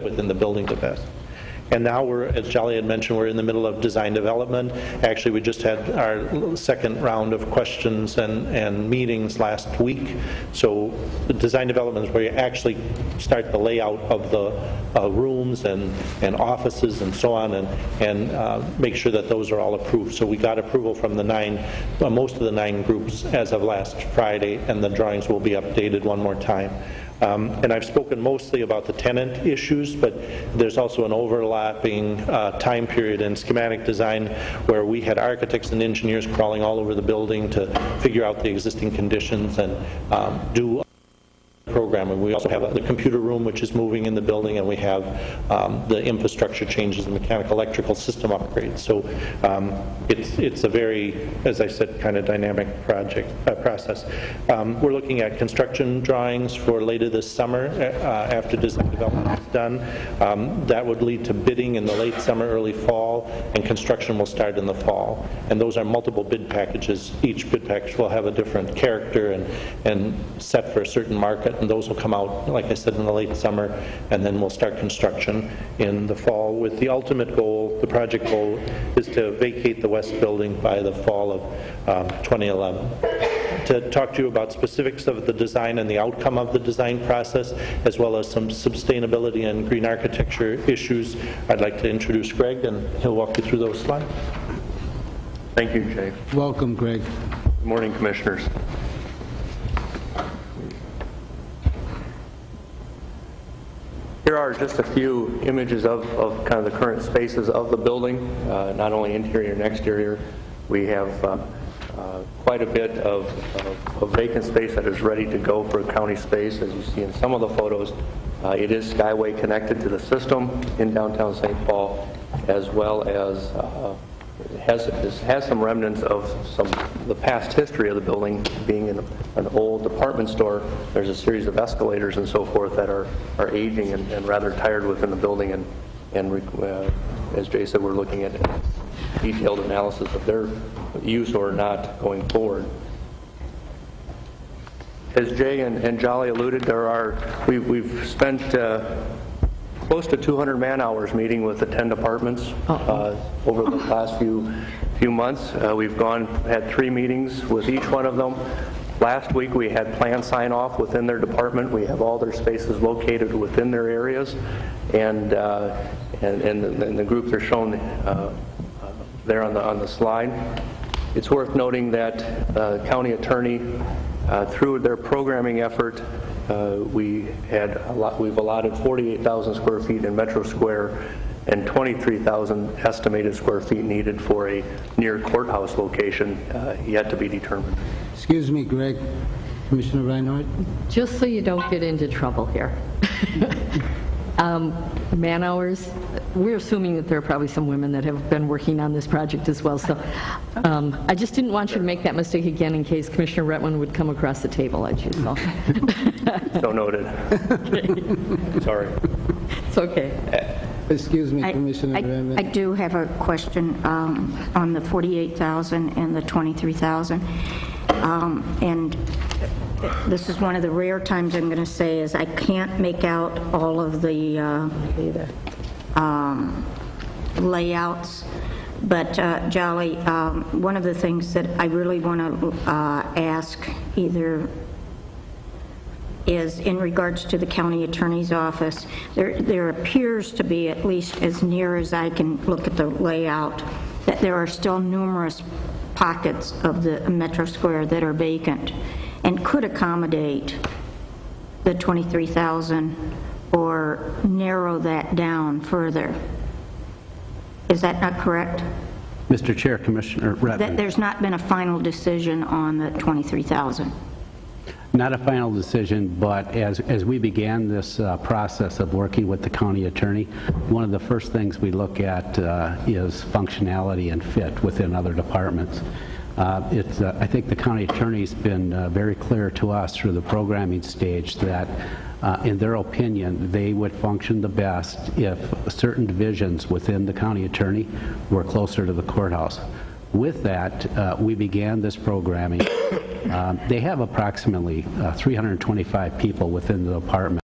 within the building the best. And now we're, as Jolly had mentioned, we're in the middle of design development. Actually, we just had our second round of questions and meetings last week. So the design development is where you actually start the layout of the rooms and offices and so on, and make sure that those are all approved. So we got approval from the most of the 9 groups as of last Friday, and the drawings will be updated one more time. And I've spoken mostly about the tenant issues, but there's also an overlapping time period in schematic design where we had architects and engineers crawling all over the building to figure out the existing conditions and do program. And we also have the computer room, which is moving in the building, and we have the infrastructure changes, the mechanical electrical system upgrades. So it's a very, as I said, kind of dynamic process. We're looking at construction drawings for later this summer after design development is done. That would lead to bidding in the late summer, early fall, and construction will start in the fall. And those are multiple bid packages. Each bid package will have a different character and set for a certain market. And those will come out, like I said, in the late summer, and then we'll start construction in the fall with the ultimate goal, the project goal, is to vacate the west building by the fall of 2011. To talk to you about specifics of the design and the outcome of the design process, as well as some sustainability and green architecture issues, I'd like to introduce Greg, and he'll walk you through those slides. Thank you, Jay. Welcome, Greg. Good morning, Commissioners. Here are just a few images of kind of the current spaces of the building, not only interior and exterior. We have quite a bit of vacant space that is ready to go for county space. As you see in some of the photos, it is Skyway connected to the system in downtown St. Paul, as well as has some remnants of the past history of the building, being in an old department store. There's a series of escalators and so forth that are aging and rather tired within the building, and as Jay said, we're looking at detailed analysis of their use or not going forward. As Jay and Jolly alluded, we've spent close to 200 man-hours meeting with the 10 departments over the last few months. We've had 3 meetings with each one of them. Last week we had plan sign-off within their department. We have all their spaces located within their areas, and the groups are shown there on the slide. It's worth noting that county attorney, through their programming effort, we've allotted 48,000 square feet in Metro Square and 23,000 estimated square feet needed for a near courthouse location yet to be determined. Excuse me, Greg. Commissioner Reinhardt? Just so you don't get into trouble here. Man hours, we're assuming that there are probably some women that have been working on this project as well, so I just didn't want you to make that mistake again in case Commissioner Retwin would come across the table at you. So noted. Okay. Sorry. It's okay. Excuse me, Commissioner Retwin. I do have a question on the 48,000 and the 23,000. And this is one of the rare times I'm going to say is I can't make out all of the layouts. But Jolly, one of the things that I really want to ask either is in regards to the county attorney's office. There appears to be, at least as near as I can look at the layout, that there are still numerous pockets of the Metro Square that are vacant and could accommodate the 23,000 or narrow that down further. Is that not correct? Mr. Chair, Commissioner Retwin. There's not been a final decision on the 23,000. Not a final decision, but as we began this process of working with the county attorney, one of the first things we look at is functionality and fit within other departments. I think the county attorney's been very clear to us through the programming stage that in their opinion, they would function the best if certain divisions within the county attorney were closer to the courthouse. With that, we began this programming. They have approximately 325 people within the department.